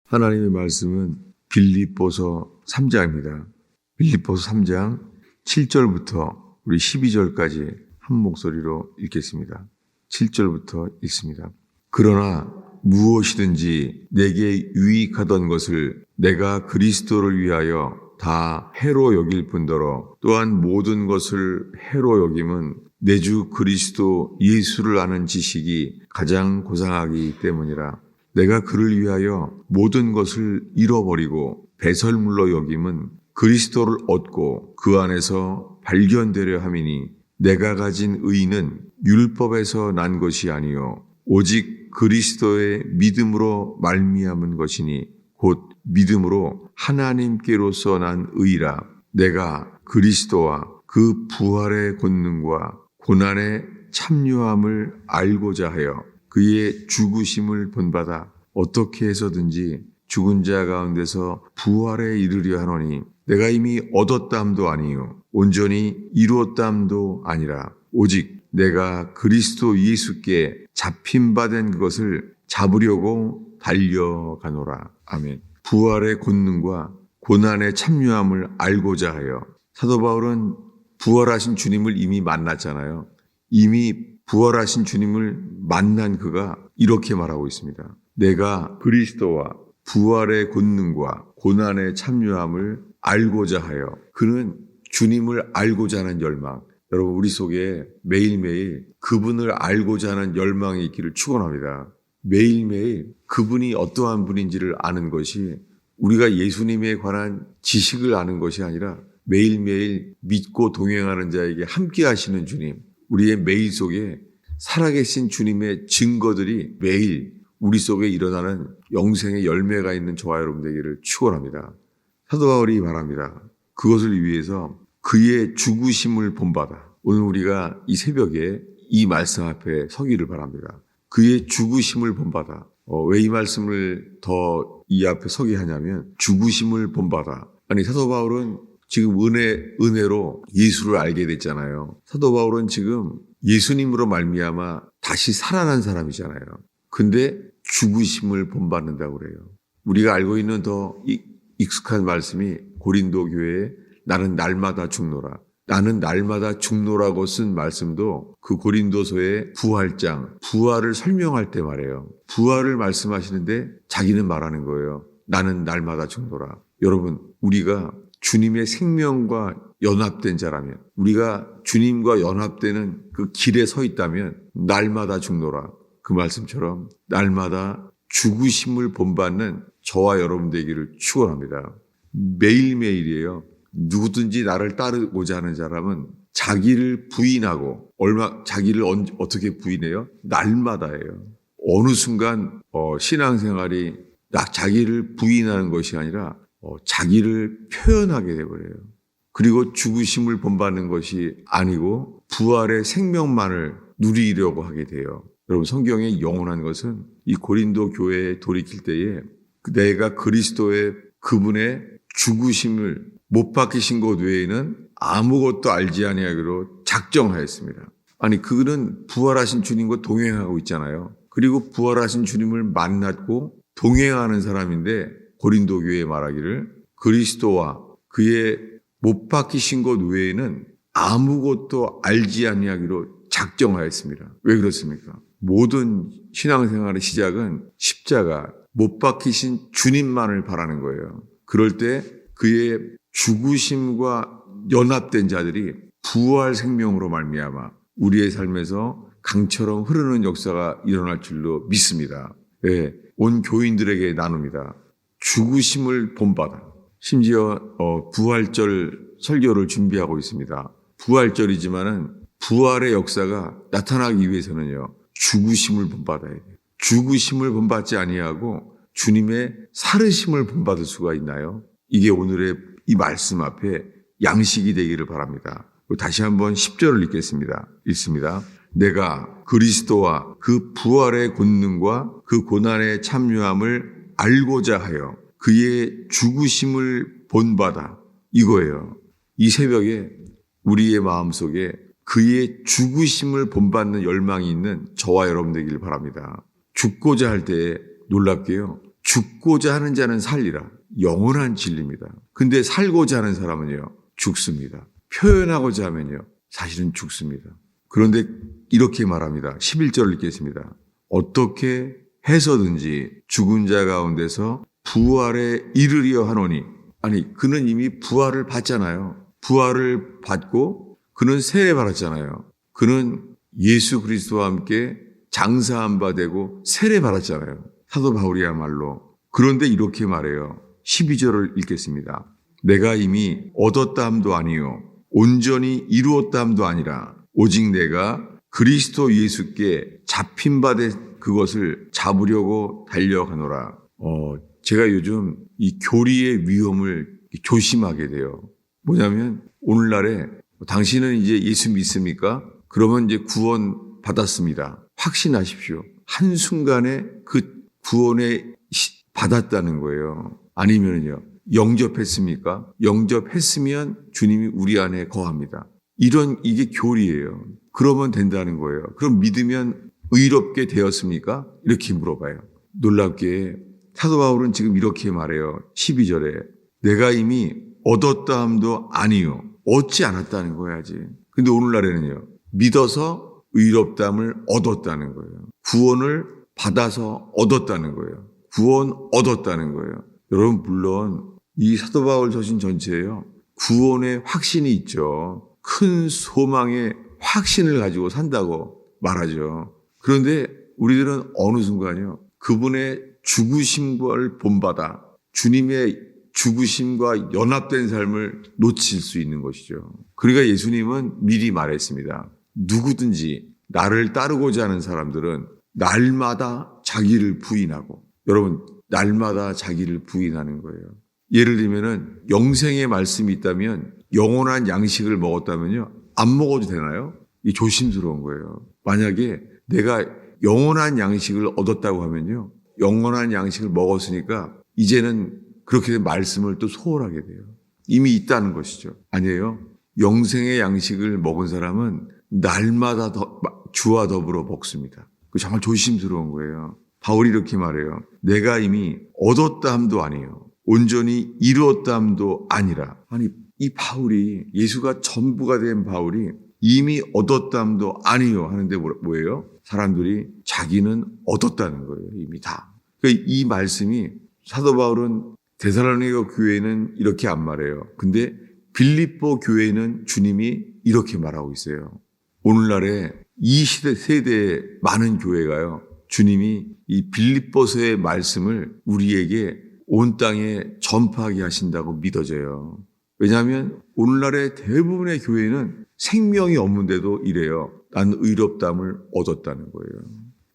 하나님의 말씀은 빌립보서 3장입니다. 빌립보서 3장 7절부터 우리 12절까지 한 목소리로 읽겠습니다. 7절부터 읽습니다. 그러나 무엇이든지 내게 유익하던 것을 내가 그리스도를 위하여 다 해로 여길 뿐더러 또한 모든 것을 해로 여김은 내 주 그리스도 예수를 아는 지식이 가장 고상하기 때문이라. 내가 그를 위하여 모든 것을 잃어버리고 배설물로 여김은 그리스도를 얻고 그 안에서 발견되려 함이니 내가 가진 의는 율법에서 난 것이 아니요 오직 그리스도의 믿음으로 말미암은 것이니 곧 믿음으로 하나님께로서 난 의라. 내가 그리스도와 그 부활의 권능과 고난의 참요함을 알고자 하여 그의 죽으심을 본받아 어떻게 해서든지 죽은 자 가운데서 부활에 이르려 하노니 내가 이미 얻었담도 아니요 온전히 이루었담도 아니라 오직 내가 그리스도 예수께 잡힌바된 그것을 잡으려고 달려가노라. 아멘. 부활의 권능과 고난의 참요함을 알고자 하여. 사도 바울은 부활하신 주님을 이미 만났잖아요. 이미 부활하신 주님을 만난 그가 이렇게 말하고 있습니다. 내가 그리스도와 부활의 권능과 고난의 참요함을 알고자 하여. 그는 주님을 알고자 하는 열망. 여러분, 우리 속에 매일매일 그분을 알고자 하는 열망이 있기를 축원합니다. 매일매일 그분이 어떠한 분인지를 아는 것이 우리가 예수님에 관한 지식을 아는 것이 아니라 매일매일 믿고 동행하는 자에게 함께 하시는 주님, 우리의 매일 속에 살아계신 주님의 증거들이 매일 우리 속에 일어나는 영생의 열매가 있는 저와 여러분 되기를 축원합니다. 사도 바울이 말합니다. 그것을 위해서 그의 죽으심을 본받아. 오늘 우리가 이 새벽에 이 말씀 앞에 서기를 바랍니다. 그의 죽으심을 본받아. 왜 이 말씀을 더 이 앞에 서게 하냐면 죽으심을 본받아. 아니, 사도 바울은 지금 은혜로 예수를 알게 됐잖아요. 사도 바울은 지금 예수님으로 말미암아 다시 살아난 사람이잖아요. 근데 죽으심을 본받는다고 그래요. 우리가 알고 있는 더 익숙한 말씀이 고린도 교회에 나는 날마다 죽노라. 나는 날마다 죽노라고 쓴 말씀도 그 고린도서의 부활장, 부활을 설명할 때 말해요. 부활을 말씀하시는데 자기는 말하는 거예요. 나는 날마다 죽노라. 여러분, 우리가 주님의 생명과 연합된 자라면, 우리가 주님과 연합되는 그 길에 서 있다면 날마다 죽노라. 그 말씀처럼 날마다 죽으심을 본받는 저와 여러분 되기를 축원합니다. 매일매일이에요. 누구든지 나를 따르고자 하는 사람은 자기를 부인하고 자기를 어떻게 부인해요? 날마다예요. 어느 순간 신앙생활이 자기를 부인하는 것이 아니라 자기를 표현하게 되어버려요. 그리고 죽으심을 본받는 것이 아니고 부활의 생명만을 누리려고 하게 돼요. 여러분, 성경의 영원한 것은 이 고린도 교회에 돌이킬 때에 내가 그리스도의 그분의 죽으심을 못 박히신 것 외에는 아무것도 알지 아니하기로 작정하였습니다. 아니, 그는 부활하신 주님과 동행하고 있잖아요. 그리고 부활하신 주님을 만났고 동행하는 사람인데 고린도 교회에 말하기를 그리스도와 그의 못 박히신 것 외에는 아무것도 알지 아니하기로 작정하였습니다. 왜 그렇습니까? 모든 신앙생활의 시작은 십자가, 못 박히신 주님만을 바라는 거예요. 그럴 때 그의 죽으심과 연합된 자들이 부활 생명으로 말미암아 우리의 삶에서 강처럼 흐르는 역사가 일어날 줄로 믿습니다. 네, 온 교인들에게 나눕니다. 죽으심을 본받아. 심지어 부활절 설교를 준비하고 있습니다. 부활절이지만은 부활의 역사가 나타나기 위해서는요, 죽으심을 본받아야 돼요. 죽으심을 본받지 아니하고 주님의 살으심을 본받을 수가 있나요? 이게 오늘의 이 말씀 앞에 양식이 되기를 바랍니다. 다시 한번 10절을 읽습니다. 내가 그리스도와 그 부활의 권능과 그 고난의 참요함을 알고자 하여 그의 죽으심을 본받아. 이거예요. 이 새벽에 우리의 마음속에 그의 죽으심을 본받는 열망이 있는 저와 여러분 되기를 바랍니다. 죽고자 할 때 놀랍게요, 죽고자 하는 자는 살리라. 영원한 진리입니다. 근데 살고자 하는 사람은요, 죽습니다. 표현하고자 하면요, 사실은 죽습니다. 그런데 이렇게 말합니다. 11절을 읽겠습니다. 어떻게 해서든지 죽은 자 가운데서 부활에 이르려 하노니. 아니, 그는 이미 부활을 받잖아요. 부활을 받고 그는 세례 받았잖아요. 그는 예수 그리스도와 함께 장사한 바 되고 세례 받았잖아요. 사도 바울이야말로. 그런데 이렇게 말해요. 12절을 읽겠습니다. 내가 이미 얻었다 함도 아니요 온전히 이루었다 함도 아니라 오직 내가 그리스도 예수께 잡힌 바 된 그것을 잡으려고 달려가노라. 제가 요즘 이 교리의 위험을 조심하게 돼요. 뭐냐면 오늘날에 당신은 이제 예수 믿습니까? 그러면 이제 구원 받았습니다. 확신하십시오. 한순간에 그 구원에 받았다는 거예요. 아니면요. 영접했습니까? 영접했으면 주님이 우리 안에 거합니다. 이게 교리예요. 그러면 된다는 거예요. 그럼 믿으면 의롭게 되었습니까? 이렇게 물어봐요. 놀랍게 사도 바울은 지금 이렇게 말해요. 12절에 내가 이미 얻었다 함도 아니요. 얻지 않았다는 거야지. 근데 오늘날에는요. 믿어서 의롭다함을 얻었다는 거예요. 구원을 받아서 얻었다는 거예요. 구원 얻었다는 거예요. 여러분 물론 이 사도 바울 서신 전체에요. 구원의 확신이 있죠. 큰 소망의 확신을 가지고 산다고 말하죠. 그런데 우리들은 어느 순간요. 그분의 죽으심을 본받아 주님의 죽으심과 연합된 삶을 놓칠 수 있는 것이죠. 그러니까 예수님은 미리 말했습니다. 누구든지 나를 따르고자 하는 사람들은 날마다 자기를 부인하고 여러분 날마다 자기를 부인하는 거예요. 예를 들면은 영생의 말씀이 있다면 영원한 양식을 먹었다면요. 안 먹어도 되나요? 이 조심스러운 거예요. 만약에 내가 영원한 양식을 얻었다고 하면요. 영원한 양식을 먹었으니까 이제는 그렇게 된 말씀을 또 소홀하게 돼요. 이미 있다는 것이죠. 아니에요. 영생의 양식을 먹은 사람은 날마다 주와 더불어 먹습니다. 정말 조심스러운 거예요. 바울이 이렇게 말해요. 내가 이미 얻었다 함도 아니에요. 온전히 이루었다 함도 아니라. 아니 이 바울이 예수가 전부가 된 바울이 이미 얻었다 함도 아니요 하는데 뭐예요? 사람들이 자기는 얻었다는 거예요. 이미 다. 그러니까 이 말씀이 사도 바울은 데살로니가 교회는 이렇게 안 말해요. 근데 빌립보 교회는 주님이 이렇게 말하고 있어요. 오늘날에 이 세대의 많은 교회가요. 주님이 이 빌립보서의 말씀을 우리에게 온 땅에 전파하게 하신다고 믿어져요. 왜냐하면 오늘날의 대부분의 교회는 생명이 없는데도 이래요. 나는 의롭다함을 얻었다는 거예요.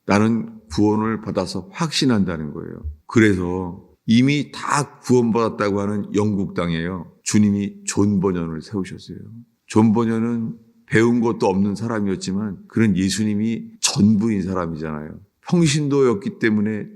나는 구원을 받아서 확신한다는 거예요. 그래서 이미 다 구원받았다고 하는 영국 땅에요. 주님이 존 버년을 세우셨어요. 존 버년은 배운 것도 없는 사람이었지만 그는 예수님이 전부인 사람이잖아요. 평신도였기 때문에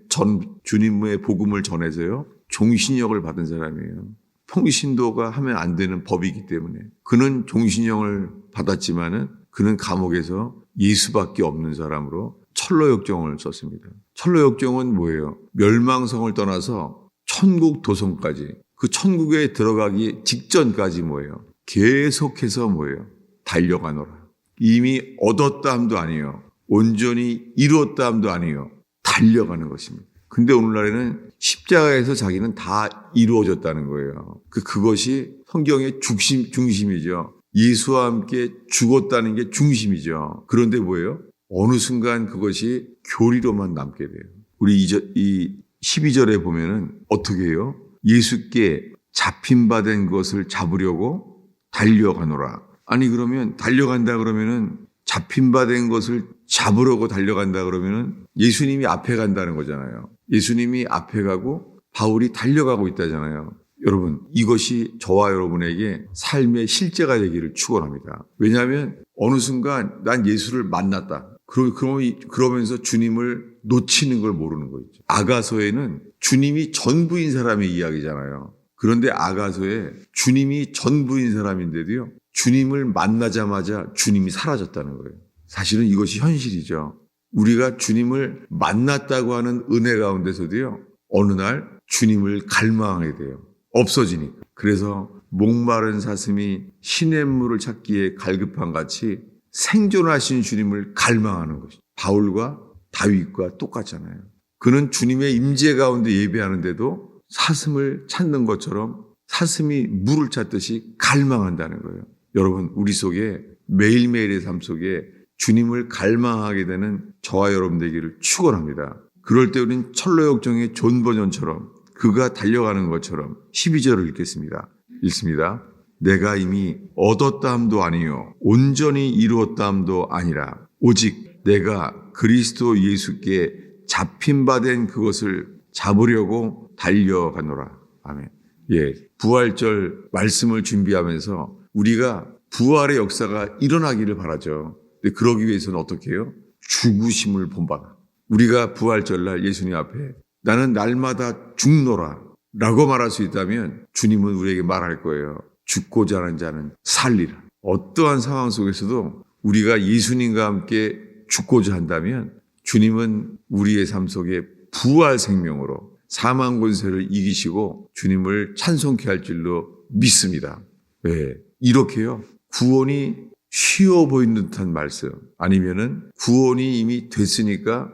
주님의 복음을 전해서요. 종신역을 받은 사람이에요. 평신도가 하면 안 되는 법이기 때문에 그는 종신형을 받았지만은 그는 감옥에서 예수밖에 없는 사람으로 철로역정을 썼습니다. 철로역정은 뭐예요? 멸망성을 떠나서 천국 도성까지 그 천국에 들어가기 직전까지 뭐예요? 계속해서 뭐예요? 달려가노라. 이미 얻었다 함도 아니에요. 온전히 이루었다 함도 아니에요. 달려가는 것입니다. 근데 오늘날에는 십자가에서 자기는 다 이루어졌다는 거예요. 그것이 성경의 중심이죠. 예수와 함께 죽었다는 게 중심이죠. 그런데 뭐예요? 어느 순간 그것이 교리로만 남게 돼요. 우리 이 12절에 보면은 어떻게 해요? 예수께 잡힌 바 된 것을 잡으려고 달려가노라. 아니 그러면 달려간다 그러면은 잡힌 바 된 것을 잡으려고 달려간다 그러면은 예수님이 앞에 간다는 거잖아요. 예수님이 앞에 가고 바울이 달려가고 있다잖아요. 여러분 이것이 저와 여러분에게 삶의 실제가 되기를 축원합니다. 왜냐하면 어느 순간 난 예수를 만났다. 그러면서 주님을 놓치는 걸 모르는 거죠. 아가서에는 주님이 전부인 사람의 이야기잖아요. 그런데 아가서에 주님이 전부인 사람인데도요. 주님을 만나자마자 주님이 사라졌다는 거예요. 사실은 이것이 현실이죠. 우리가 주님을 만났다고 하는 은혜 가운데서도요. 어느 날 주님을 갈망하게 돼요. 없어지니까. 그래서 목마른 사슴이 시냇물을 찾기에 갈급한 같이 생존하신 주님을 갈망하는 것이죠. 바울과 다윗과 똑같잖아요. 그는 주님의 임재 가운데 예배하는데도 사슴을 찾는 것처럼 사슴이 물을 찾듯이 갈망한다는 거예요. 여러분, 우리 속에 매일매일의 삶 속에 주님을 갈망하게 되는 저와 여러분 되기를 축원합니다. 그럴 때 우린 철로역정의 존 버전처럼 그가 달려가는 것처럼 12절을 읽겠습니다. 읽습니다. 내가 이미 얻었다함도 아니요 온전히 이루었다함도 아니라 오직 내가 그리스도 예수께 잡힌 바 된 그것을 잡으려고 달려가노라. 아멘. 예, 부활절 말씀을 준비하면서 우리가 부활의 역사가 일어나기를 바라죠. 근데 그러기 위해서는 어떻게 해요? 죽으심을 본받아. 우리가 부활절날 예수님 앞에 나는 날마다 죽노라 라고 말할 수 있다면 주님은 우리에게 말할 거예요. 죽고자 하는 자는 살리라. 어떠한 상황 속에서도 우리가 예수님과 함께 죽고자 한다면 주님은 우리의 삶 속에 부활 생명으로 사망 권세를 이기시고 주님을 찬송케 할 줄로 믿습니다. 왜? 이렇게요. 구원이 쉬워 보이는 듯한 말씀 아니면은 구원이 이미 됐으니까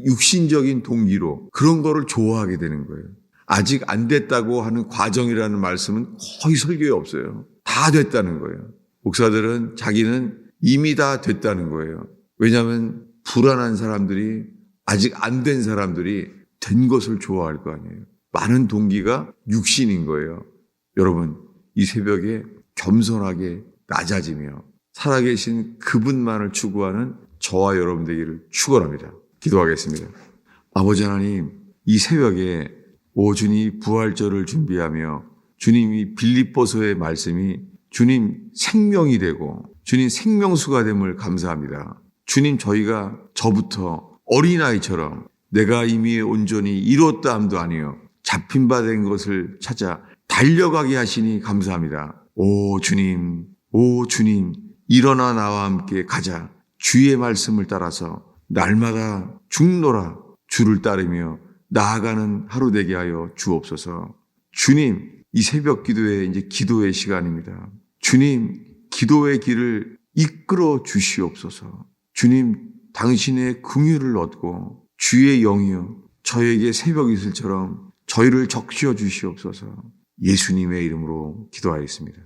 육신적인 동기로 그런 거를 좋아하게 되는 거예요. 아직 안 됐다고 하는 과정이라는 말씀은 거의 설교에 없어요. 다 됐다는 거예요. 목사들은 자기는 이미 다 됐다는 거예요. 왜냐하면 불안한 사람들이 아직 안 된 사람들이 된 것을 좋아할 거 아니에요. 많은 동기가 육신인 거예요. 여러분, 이 새벽에 겸손하게 낮아지며 살아계신 그분만을 추구하는 저와 여러분 되기를 축원합니다. 기도하겠습니다. 아버지 하나님, 이 새벽에 오준이 부활절을 준비하며 주님이 빌립보서의 말씀이 주님 생명이 되고 주님 생명수가 됨을 감사합니다. 주님, 저희가 저부터 어린아이처럼 내가 이미 온전히 이뤘다 함도 아니요 잡힌 바 된 것을 찾아 달려가게 하시니 감사합니다. 오 주님, 일어나 나와 함께 가자. 주의 말씀을 따라서 날마다 죽노라 주를 따르며 나아가는 하루 되게 하여 주옵소서. 주님, 이 새벽 기도에 이제 기도의 시간입니다. 주님, 기도의 길을 이끌어 주시옵소서. 주님, 당신의 긍휼을 얻고 주의 영이여 저에게 새벽 이슬처럼 저희를 적시어 주시옵소서. 예수님의 이름으로 기도하였습니다.